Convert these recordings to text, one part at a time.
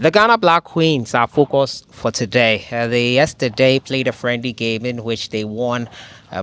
The Ghana Black Queens are focused for today. They yesterday played a friendly game in which they won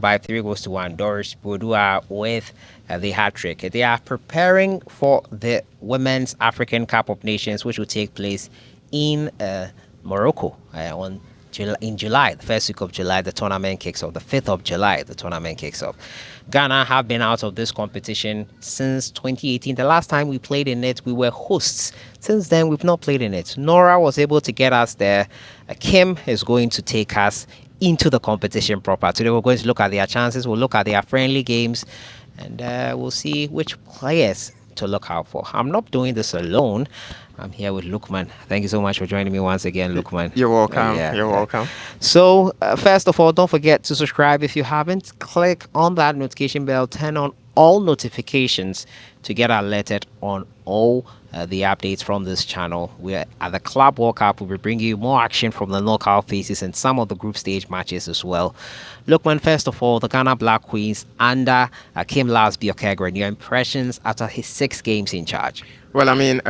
by 3 goals to 1. Doris Bodua with the hat trick. They are preparing for the Women's African Cup of Nations, which will take place in Morocco in July, the first week of July. The tournament kicks off. The 5th of July, the tournament kicks off. Ghana have been out of this competition since 2018. The last time we played in it, we were hosts. Since then, we've not played in it. Nora was able to get us there. Kim is going to take us into the competition proper. Today, we're going to look at their chances. We'll look at their friendly games, and we'll see which players to look out for. I'm not doing this alone. I'm here with Lukman. Thank you so much for joining me once again, Lukman. You're welcome. You're welcome. So, first of all, don't forget to subscribe if you haven't. Click on that notification bell, turn on all notifications to get alerted on all the updates from this channel. We're at the Club World Cup. We'll be bringing you more action from the knockout phases and some of the group stage matches as well. Lookman, first of all, the Ghana Black Queens under Kim Lasby Okegren. Your impressions after his 6 games in charge? Well, I mean,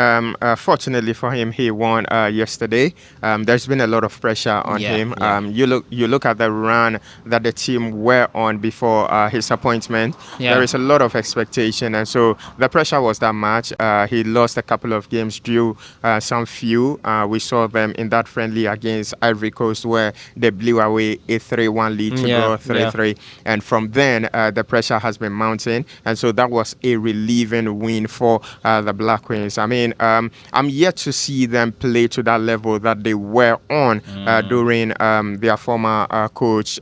fortunately for him, he won yesterday. There's been a lot of pressure on him. You look at the run that the team were on before his appointment. There is a lot of expectation, and so the pressure was that much. He lost a couple of games, drew some few. We saw them in that friendly against Ivory Coast, where they blew away a 3-1 lead to go 3-3. And from then, the pressure has been mounting, and so that was a relieving win for the Black Queens. I mean, I'm yet to see them play to that level that they were on during their former coach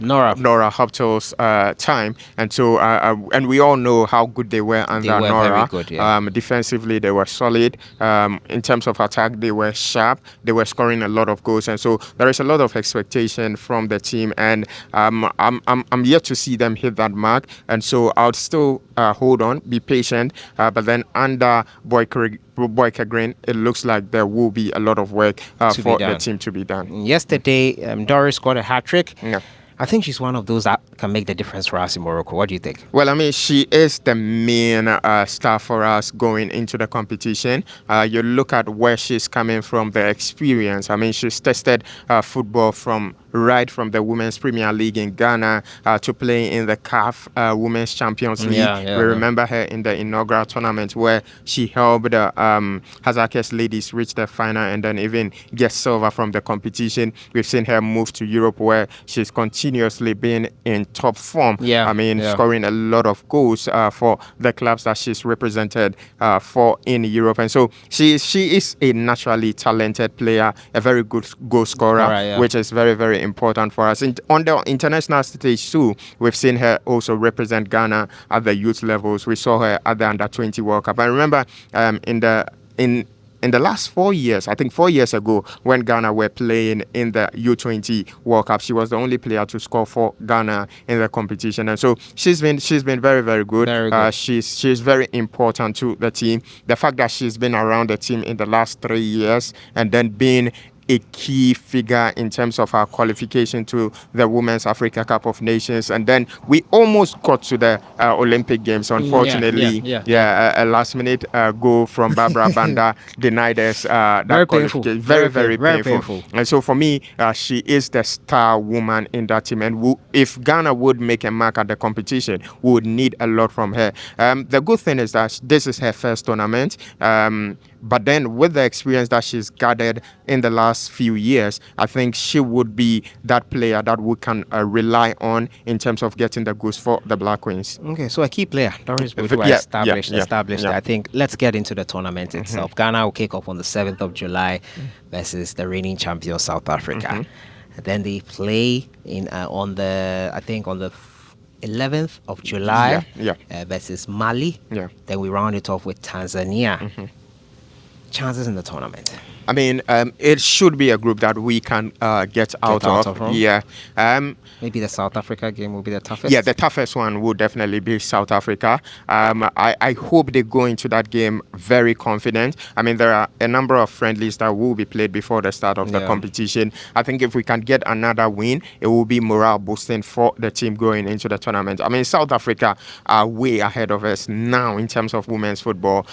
Nora Hoptel's time, and so and we all know how good they were under Nora. Very good, defensively, they were solid. In terms of attack, they were sharp. They were scoring a lot of goals, and so there is a lot of expectation from the team. And I'm yet to see them hit that mark, and so I'll still hold on, be patient. But then under Boyka Green, it looks like there will be a lot of work for the team to be done. Yesterday, Doris scored a hat trick. Yeah. I think she's one of those that can make the difference for us in Morocco. What do you think? Well, I mean, she is the main star for us going into the competition. You look at where she's coming from, the experience. I mean, she's tested football right from the Women's Premier League in Ghana to play in the CAF Women's Champions League. We remember her in the inaugural tournament where she helped Hazakes ladies reach the final and then even get silver from the competition. We've seen her move to Europe where she's continuously been in top form. Scoring a lot of goals for the clubs that she's represented for in Europe. And so she is a naturally talented player, a very good goal scorer, which is very, very important for us. On the international stage too, we've seen her also represent Ghana at the youth levels. We saw her at the Under-20 World Cup. I remember in the last 4 years, I think 4 years ago, when Ghana were playing in the U20 World Cup, she was the only player to score for Ghana in the competition, and so she's been very, very good. She's very important to the team. The fact that she's been around the team in the last 3 years and then being a key figure in terms of our qualification to the Women's Africa Cup of Nations. And then we almost got to the Olympic Games. Unfortunately, a last-minute goal from Barbara Banda denied us that qualification. Very painful. And so for me, she is the star woman in that team. And if Ghana would make a mark at the competition, we would need a lot from her. The good thing is that this is her first tournament. But then with the experience that she's gathered in the last few years, I think she would be that player that we can rely on in terms of getting the goals for the Black Queens. Okay, so a key player, Doris Bodua, established. I think let's get into the tournament itself. Ghana will kick off on the 7th of July versus the reigning champion South Africa. Then they play on the 11th of July versus Mali. Then we round it off with Tanzania. Chances in the tournament? I mean, it should be a group that we can get Get out out of. of them. Yeah. Maybe the South Africa game will be the Yeah, toughest. the toughest one would definitely be South Africa. I hope they go into that game very confident. I mean, there are a number of friendlies that will be played before the start of the Yeah. competition. I think if we can get another win, it will be morale boosting for the team going into the tournament. I mean, South Africa are way ahead of us now in terms of women's football.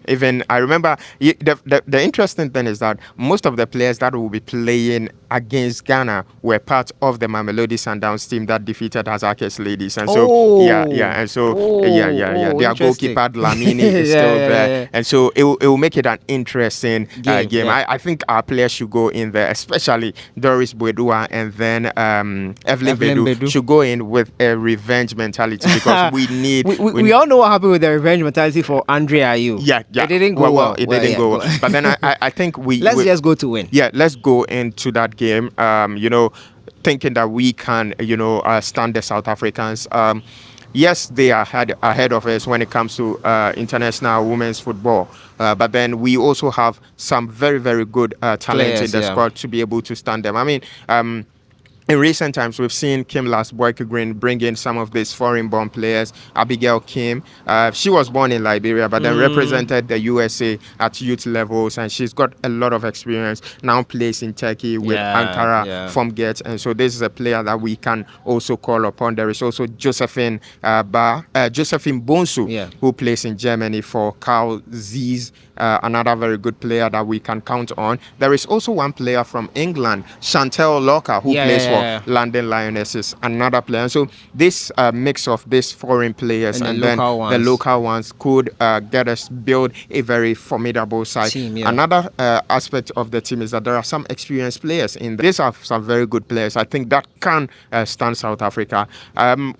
Even I remember the interesting thing is that most of the players that will be playing against Ghana were part of the Mamelodi Sundowns team that defeated Hazak's ladies. And so, Oh, and so, their interesting. goalkeeper Dlamini is Yeah, still yeah, there. yeah. And so it will make it an interesting Game, game. yeah. I think our players should go in there, especially Doris Bwedua and then Evelyn Evelyn Bedu Bedu. should go in with a revenge mentality because we need... We all know what happened with the revenge mentality for Andrea Ayew. Yeah, yeah. It didn't go well. It didn't Yeah, go well. But then I think let's just go to win. yeah, let's go into that game. Thinking that we can, stand the South Africans. Yes, they are ahead of us when it comes to international women's football. But then we also have some very, very good talent in Players, the yeah. squad to be able to stand them. I mean, in recent times, we've seen Kim Lasboyke-Green bring in some of these foreign-born players. Abigail Kim, she was born in Liberia, but then represented the USA at youth levels, and she's got a lot of experience. Now plays in Turkey with Ankara from Get, and so this is a player that we can also call upon. There is also Josephine Bonsu, who plays in Germany for Karl Zeiss. Another very good player that we can count on. There is also one player from England, Chantel Locker, who plays for London Lionesses, another player. And so this mix of these foreign players and then the local ones could get us build a very formidable side. Team, yeah. Another aspect of the team is that there are some experienced players in there. These are some very good players. I think that can stand South Africa.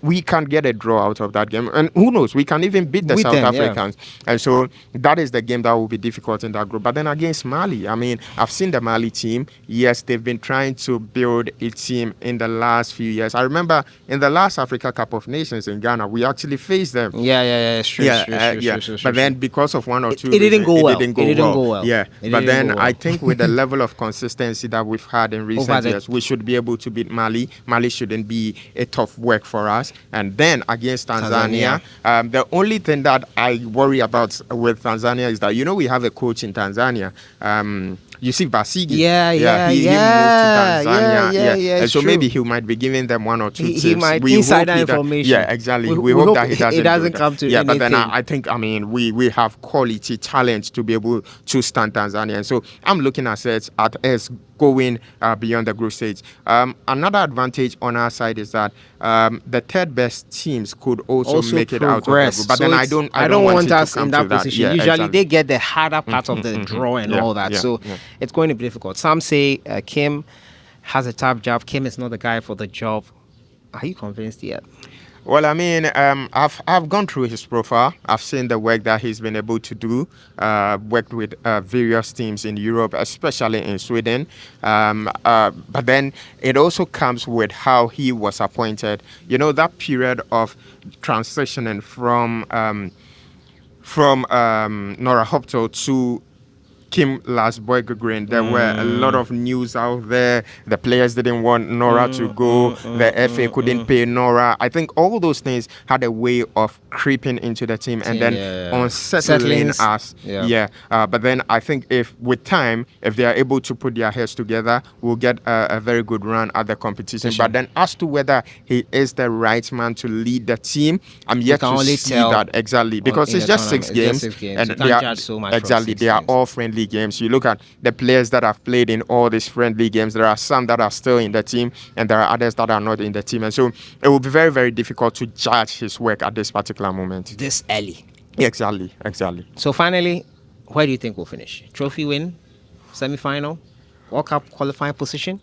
We can get a draw out of that game. And who knows, we can even beat the South Africans. And so that is the game that will be difficult in that group. But then against Mali, I mean, I've seen the Mali team. Yes, they've been trying to build a team in the last few years. I remember in the last Africa Cup of Nations in Ghana, we actually faced them. It's true. But then because of one or two it didn't go well. It didn't go well. Yeah. But then well. I think with the level of consistency that we've had in recent years, we should be able to beat Mali. Mali shouldn't be a tough work for us. And then against Tanzania. The only thing that I worry about with Tanzania is that, we have a coach in Tanzania. Yusuf Basigi. He moved to Tanzania. And so true. Maybe he might be giving them one or two tips. He might insider information. Yeah, exactly. We hope that he doesn't come to anything. But then anything. I think, we have quality talent to be able to stand Tanzania. And so I'm looking at us going beyond the group stage. Another advantage on our side is that the third best teams could also make it out of the group. But so then I don't want us in that position. Yeah, usually exactly. they get the harder part of the draw and all that. So it's going to be difficult. Some say Kim has a tough job. Kim is not the guy for the job. Are you convinced yet? Well, I mean, I've gone through his profile. I've seen the work that he's been able to do. Worked with various teams in Europe, especially in Sweden. But then it also comes with how he was appointed. That period of transitioning from Nora Hopto to Kim Lasboyke-Green. There were a lot of news out there. The players didn't want Nora to go. The FA couldn't pay Nora. I think all those things had a way of creeping into the team and then unsettling us. But then I think if they are able to put their heads together, we'll get a very good run at the competition. But then as to whether he is the right man to lead the team, I'm yet to see that exactly, because it's just 6 games. And they are all friendly games. You look at the players that have played in all these friendly games. There are some that are still in the team, and there are others that are not in the team. And so it will be very, very difficult to judge his work at this particular moment. This early. Exactly. So finally, where do you think we'll finish? Trophy win, semi-final, World Cup qualifying position?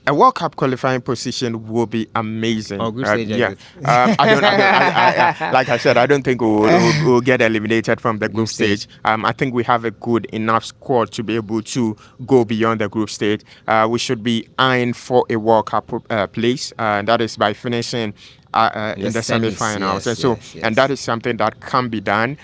A World Cup qualifying position will be amazing. Group stage exit. Like I said, I don't think we'll get eliminated from the group stage. I think we have a good enough squad to be able to go beyond the group stage. We should be eyeing for a World Cup place. That is by finishing in the semis, semi-finals, and yes, so yes, and that yes. is something that can be done.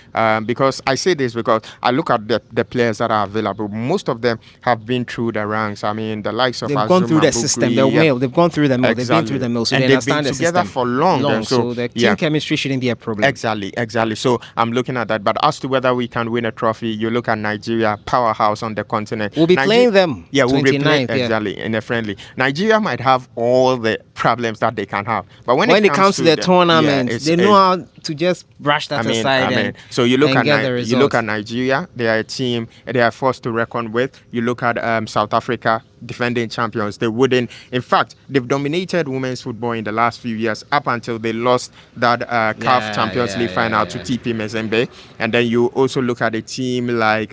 Because I say this because I look at the players that are available. Most of them have been through the ranks. I mean, the likes of They've gone through Azuma the system. They're Bugri, mill. They've gone through the mill. They've been through exactly, the mill, so they and they've been understand the together system for long. And long. so So the yeah, team chemistry shouldn't be a problem. exactly. So I'm looking at that. But as to whether we can win a trophy, you look at Nigeria, powerhouse on the continent. We'll be Nigeria, playing them yeah, we'll be playing 29th. Yeah. exactly in a friendly. Nigeria might have all the problems that they can have, but When it comes to the yeah, tournament, they know how to just brush that aside so you look and at get the you look result. at Nigeria. They are a team. They are a force to reckon with. You look at South Africa, defending champions. They wouldn't. In fact, they've dominated women's football in the last few years up until they lost that CAF Yeah, Champions yeah, League yeah, final to yeah. TP Mazembe. And then you also look at a team like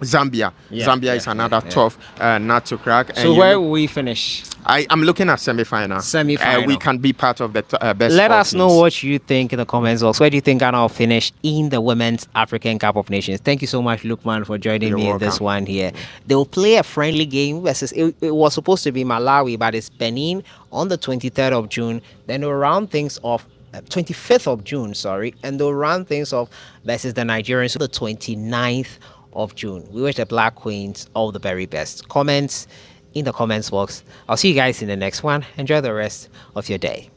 Zambia. Yeah, Zambia yeah, is yeah, another yeah. tough nut to crack. So And you where look. will we finish? I'm looking at semi-final. We Semi-final. can be part of the best Let four us know teams. what you think in the comments box. Where do you think Ghana will finish in the Women's African Cup of Nations? Thank you so much, Lukman, for joining You're me in this welcome. one here. They will play a friendly game versus, it was supposed to be Malawi, but it's Benin on the 23rd of June. Then they'll round things off 25th of June, sorry, and they'll round things off versus the Nigerians on the 29th of June. We wish the Black Queens all the very best. Comments in the comments box. I'll see you guys in the next one. Enjoy the rest of your day.